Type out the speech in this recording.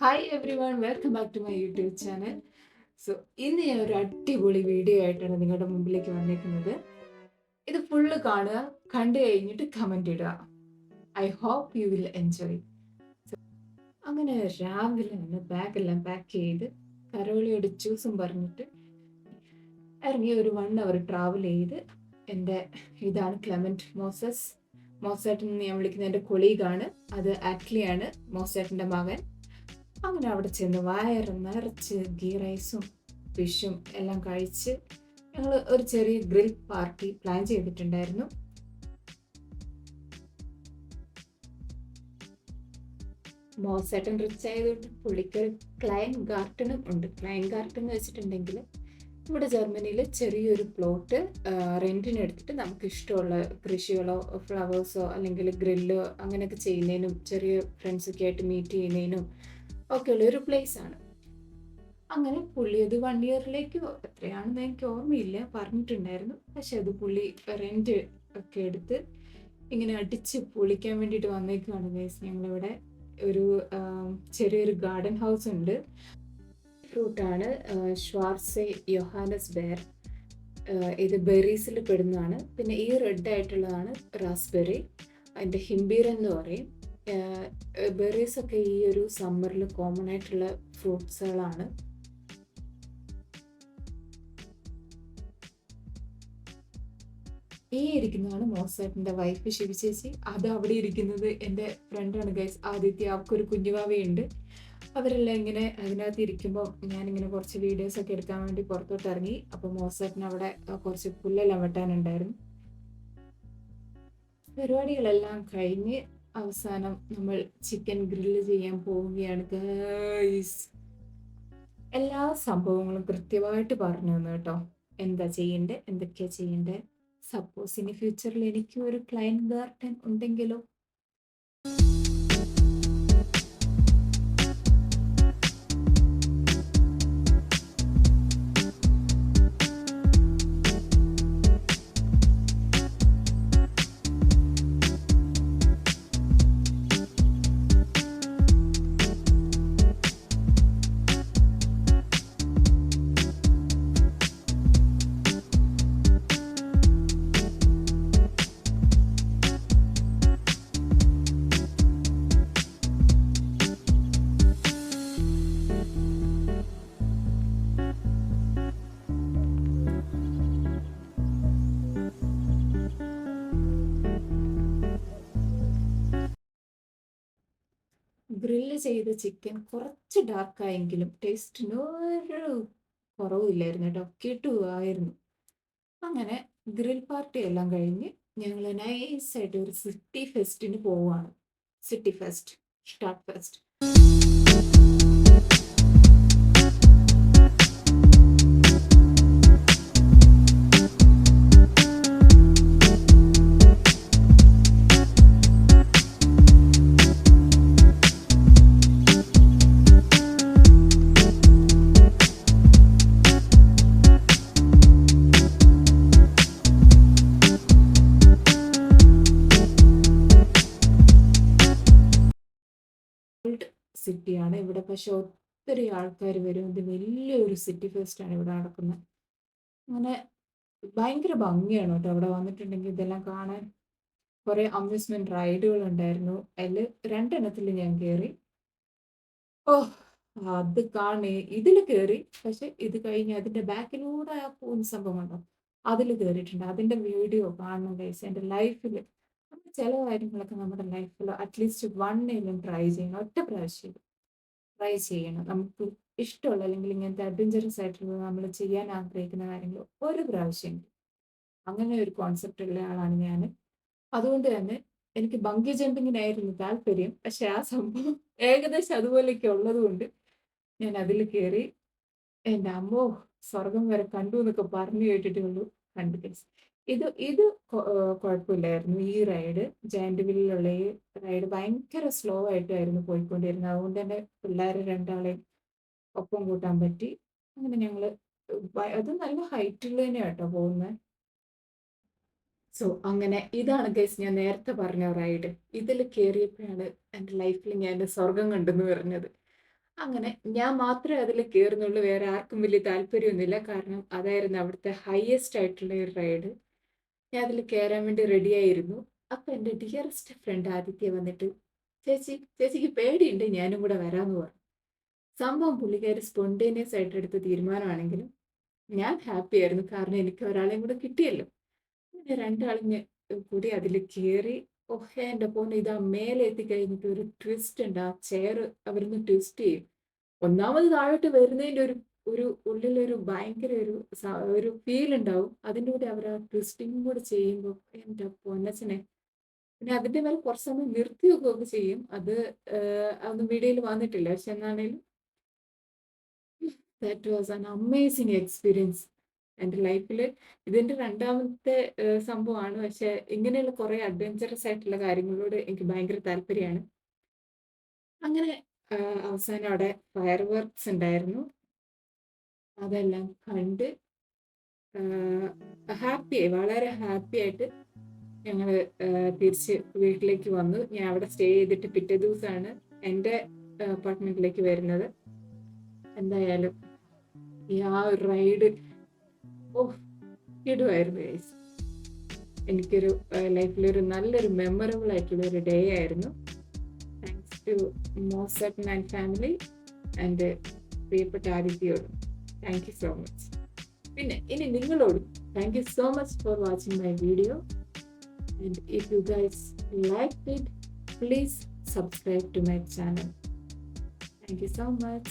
Hi everyone, welcome back to my YouTube channel. So ഇന്ന് ഞാൻ ഒരു അടിപൊളി വീഡിയോ ആയിട്ടാണ് നിങ്ങളുടെ മുമ്പിലേക്ക് വന്നിരിക്കുന്നത്. ഇത് ഫുള്ള് കാണുക, കണ്ടു കഴിഞ്ഞിട്ട് കമൻറ്റ് ഇടുക. I hope you will enjoy. അങ്ങനെ രാവിലെ തന്നെ ബാഗെല്ലാം പാക്ക് ചെയ്ത് കരോളിയോട് ചൂസും പറഞ്ഞിട്ട് ഇറങ്ങി ഒരു 1 hour ട്രാവൽ ചെയ്ത് ഇതാണ് ക്ലെമന്റ് മോസസ്. മോസേട്ടൻ ഞാൻ വിളിക്കുന്ന എൻ്റെ കൊളീഗാണ്. അത് ആറ്റ്ലിയാണ് മോസേട്ടൻ്റെ മകൻ. അങ്ങനെ അവിടെ ചെന്ന് വയറ് നിറച്ച് ഗീ റൈസും ഫിഷും എല്ലാം കഴിച്ച് ഞങ്ങൾ ഒരു ചെറിയ ഗ്രിൽ പാർട്ടി പ്ലാൻ ചെയ്തിട്ടുണ്ടായിരുന്നു. മോസേട്ടൻ റിച്ച് ആയതുകൊണ്ട് പുള്ളിക്ക് ഒരു ക്ലൈൻ ഗാർഡനും ഉണ്ട്. ക്ലൈൻ ഗാർഡൻ എന്ന് വെച്ചിട്ടുണ്ടെങ്കിൽ ഇവിടെ ജർമ്മനിയിൽ ചെറിയൊരു പ്ലോട്ട് റെൻറ്റിന് എടുത്തിട്ട് നമുക്ക് ഇഷ്ടമുള്ള കൃഷികളോ ഫ്ലവേഴ്സോ അല്ലെങ്കിൽ ഗ്രില്ലോ അങ്ങനെയൊക്കെ ചെയ്യുന്നതിനും ചെറിയ ഫ്രണ്ട്സൊക്കെ ആയിട്ട് മീറ്റ് ചെയ്യുന്നതിനും ഒക്കെയുള്ള ഒരു പ്ലേസ് ആണ്. അങ്ങനെ പുള്ളി അത് 1 yearലേക്ക് എത്രയാണെന്ന് എനിക്ക് ഓർമ്മയില്ല, പറഞ്ഞിട്ടുണ്ടായിരുന്നു. പക്ഷെ അത് പുള്ളി റെന്റ് ഒക്കെ എടുത്ത് ഇങ്ങനെ അടിച്ച് പൊളിക്കാൻ വേണ്ടിയിട്ട് വന്നേക്കുവാണ് ഗൈസ്. ഞങ്ങളിവിടെ ഒരു ചെറിയൊരു ഗാർഡൻ ഹൗസ് ഉണ്ട്. ഫ്രൂട്ടാണ് ഷ്വാർസെ യൊഹാനസ് ബെയർ. ഇത് ബെറീസിൽ പെടുന്നതാണ്. പിന്നെ ഈ റെഡ് ആയിട്ടുള്ളതാണ് റാസ്ബെറി, അതിൻ്റെ ഹിംബീർ എന്ന് പറയും. ബെറീസ് ഒക്കെ ഈ ഒരു സമ്മറിൽ കോമൺ ആയിട്ടുള്ള ഫ്രൂട്ട്സുകളാണ്. ഈ ഇരിക്കുന്നതാണ് മോസേട്ടൻ്റെ വൈഫ് ശിവ ചേച്ചി. അത് അവിടെ ഇരിക്കുന്നത് എൻ്റെ ഫ്രണ്ടാണ് ഗൈസ്, ആദിത്യ. അവർക്കൊരു കുഞ്ഞുവാവയുണ്ട്. അവരെല്ലാം ഇങ്ങനെ അതിനകത്ത് ഇരിക്കുമ്പോൾ ഞാനിങ്ങനെ കുറച്ച് വീഡിയോസൊക്കെ എടുക്കാൻ വേണ്ടി പുറത്തോട്ട് ഇറങ്ങി. അപ്പോൾ മോസേട്ടൻ അവിടെ കുറച്ച് പുല്ലെല്ലാം വെട്ടാനുണ്ടായിരുന്നു. പരിപാടികളെല്ലാം കഴിഞ്ഞ് അവസാനം നമ്മൾ ചിക്കൻ ഗ്രില്ല് ചെയ്യാൻ പോവുകയാണ് ഗൈസ്. എല്ലാ സംഭവങ്ങളും കൃത്യമായിട്ട് പറഞ്ഞു തന്നു കേട്ടോ, എന്താ ചെയ്യണ്ടേ, എന്തൊക്കെയാ ചെയ്യണ്ടേ. സപ്പോസ് ഇനി ഫ്യൂച്ചറിൽ എനിക്ക് ഒരു ക്ലൈൻ ഗാർഡൻ ഉണ്ടെങ്കിലോ. ഗ്രില്ല് ചെയ്ത ചിക്കൻ കുറച്ച് ഡാർക്കായെങ്കിലും ടേസ്റ്റിന് ഒരു കുറവില്ലായിരുന്നു കേട്ടോ, കിട്ടുമായിരുന്നു. അങ്ങനെ ഗ്രിൽ പാർട്ടി എല്ലാം കഴിഞ്ഞ് ഞങ്ങൾ നൈസായിട്ട് ഒരു സിറ്റി ഫെസ്റ്റിന് പോവുകയാണ്. City fest, start fest. Old സിറ്റിയാണ് ഇവിടെ, പക്ഷെ ഒത്തിരി ആൾക്കാർ വരും. ഇത് വലിയൊരു സിറ്റി ഫെസ്റ്റാണ് ഇവിടെ നടക്കുന്നത്. അങ്ങനെ ഭയങ്കര ഭംഗിയാണ് കേട്ടോ അവിടെ വന്നിട്ടുണ്ടെങ്കിൽ ഇതെല്ലാം കാണാൻ. കുറേ അമ്യൂസ്മെന്റ് റൈഡുകൾ ഉണ്ടായിരുന്നു. അതിൽ 2 എണ്ണത്തിൽ ഞാൻ കയറി. ഓ, അത് കാണേ ഇതിൽ കയറി. പക്ഷെ ഇത് കഴിഞ്ഞ് അതിന്റെ ബാക്കിലൂടെ ആ പോകുന്ന സംഭവം ഉണ്ടോ, അതിൽ കയറിയിട്ടുണ്ട്. അതിന്റെ വീഡിയോ കാണണം ഗൈസ്. എൻ്റെ ലൈഫിൽ ചില കാര്യങ്ങളൊക്കെ നമ്മുടെ ലൈഫിൽ അറ്റ്ലീസ്റ്റ് 1 ട്രൈ ചെയ്യണം. ഒറ്റ പ്രാവശ്യം ട്രൈ ചെയ്യണം. നമുക്ക് ഇഷ്ടമുള്ള അല്ലെങ്കിൽ ഇങ്ങനത്തെ അഡ്വഞ്ചറസ് ആയിട്ടുള്ള നമ്മൾ ചെയ്യാൻ ആഗ്രഹിക്കുന്ന കാര്യങ്ങൾ ഒരു പ്രാവശ്യം, അങ്ങനെ ഒരു കോൺസെപ്റ്റ് ഉള്ള ആളാണ് ഞാൻ. അതുകൊണ്ട് തന്നെ എനിക്ക് ബങ്കി ജമ്പിങ്ങിനായിരുന്നു താല്പര്യം. പക്ഷെ ആ സംഭവം ഏകദേശം അതുപോലെയൊക്കെ ഉള്ളത് കൊണ്ട് ഞാൻ അതിൽ കയറി. എൻ്റെ അമ്മോ, സ്വർഗം വരെ കണ്ടു എന്നൊക്കെ പറഞ്ഞു കേട്ടിട്ടേ ഉള്ളൂ. കണ്ടു ഗൈസ്. ഇത് ഇത് കുഴപ്പമില്ലായിരുന്നു. ഈ റൈഡ്, ജയന്റ് വീലിലുള്ള ഈ റൈഡ് ഭയങ്കര സ്ലോ ആയിട്ടായിരുന്നു പോയിക്കൊണ്ടിരുന്നത്. അതുകൊണ്ട് തന്നെ പിള്ളേരെ 2 ആളെയും ഒപ്പം കൂട്ടാൻ പറ്റി. അങ്ങനെ ഞങ്ങൾ അത് നല്ല ഹൈറ്റുള്ള തന്നെയാണ് കേട്ടോ പോകുന്നത്. സോ അങ്ങനെ ഇതാണ് ഗൈസ് ഞാൻ നേരത്തെ പറഞ്ഞ റൈഡ്. ഇതിൽ കയറിയപ്പോഴാണ് എൻ്റെ ലൈഫിൽ ഞാൻ സ്വർഗം കണ്ടെന്ന് പറഞ്ഞത്. അങ്ങനെ ഞാൻ മാത്രമേ അതിൽ കേറുന്നുള്ളൂ. വേറെ ആർക്കും വലിയ താല്പര്യമൊന്നുമില്ല. കാരണം അതായിരുന്നു അവിടുത്തെ ഹൈയസ്റ്റ് ആയിട്ടുള്ള ഒരു റൈഡ്. ഞാൻ അതിൽ കയറാൻ വേണ്ടി റെഡിയായിരുന്നു. അപ്പൊ എൻ്റെ ഡിയറസ്റ്റ് ഫ്രണ്ട് ആദിത്യ വന്നിട്ട്, "ചേച്ചി, ചേച്ചിക്ക് പേടിയുണ്ട് ഞാനും കൂടെ വരാന്ന്" പറഞ്ഞു. സംഭവം പുള്ളിക്കാരി സ്പോണ്ടേനിയസ് ആയിട്ട് എടുത്ത തീരുമാനമാണെങ്കിലും ഞാൻ ഹാപ്പി ആയിരുന്നു. കാരണം എനിക്ക് ഒരാളെയും കൂടെ കിട്ടിയല്ലോ. പിന്നെ രണ്ടാളും കൂടി അതിൽ കേറി. ഓഹ്! എൻ്റെ പൊന്നോ, ഇതാ മേലെ എത്തിക്കഴിഞ്ഞിട്ട് ഒരു ട്വിസ്റ്റ് ഉണ്ട്. ആ ചെയർ അവിടുന്ന് ട്വിസ്റ്റ് ചെയ്യും. ഒന്നാമത് താഴോട്ട് വരുന്നതിന്റെ ഒരു ഒരു ഉള്ളിലൊരു ഭയങ്കര ഒരു ഫീൽ ഉണ്ടാവും. അതിന്റെ കൂടെ അവർ ആ ട്വിസ്റ്റിംഗ് കൂടെ ചെയ്യുമ്പോൾ എൻ്റെ പൊന്നച്ചനെ. പിന്നെ അതിന്റെ മേലെ കുറച്ച് സമയം നിർത്തി വെക്കുകയൊക്കെ ചെയ്യും. അത് അതൊന്നും വീഡിയോയിൽ വന്നിട്ടില്ല. പക്ഷെ എന്നാണേലും that was an amazing experience. എൻ്റെ ലൈഫിൽ ഇതിന്റെ രണ്ടാമത്തെ സംഭവമാണ്. പക്ഷെ ഇങ്ങനെയുള്ള കുറെ അഡ്വെഞ്ചറസ് ആയിട്ടുള്ള കാര്യങ്ങളോട് എനിക്ക് ഭയങ്കര താല്പര്യമാണ്. അങ്ങനെ അവസാനം അവിടെ ഫയർ വർക്ക്സ് ഉണ്ടായിരുന്നു. അതെല്ലാം കണ്ട് ഹാപ്പിയായി. വളരെ ഹാപ്പിയായിട്ട് ഞങ്ങള് തിരിച്ച് വീട്ടിലേക്ക് വന്നു. ഞാൻ അവിടെ സ്റ്റേ ചെയ്തിട്ട് പിറ്റേ ദിവസമാണ് എൻ്റെ അപ്പാർട്ട്മെന്റിലേക്ക് വരുന്നത്. എന്തായാലും ആ ഒരു റൈഡ് ഓഹ്! കിടുവായിരുന്നു ഗൈസ്. എനിക്കൊരു ലൈഫിലൊരു നല്ലൊരു മെമ്മറബിൾ ആയിട്ടുള്ള ഒരു ഡേ ആയിരുന്നു. താങ്ക്സ് ടു മോസറ്റ് ആൻഡ് ഫാമിലി ആൻഡ് പ്രിയപ്പെട്ട ആദിത്യയോടും താങ്ക് യു സോ മച്ച്. പിന്നെ ഇനി നിങ്ങളോടും thank you so much for watching my video. And if you guys liked it, please subscribe to my channel. Thank you so much.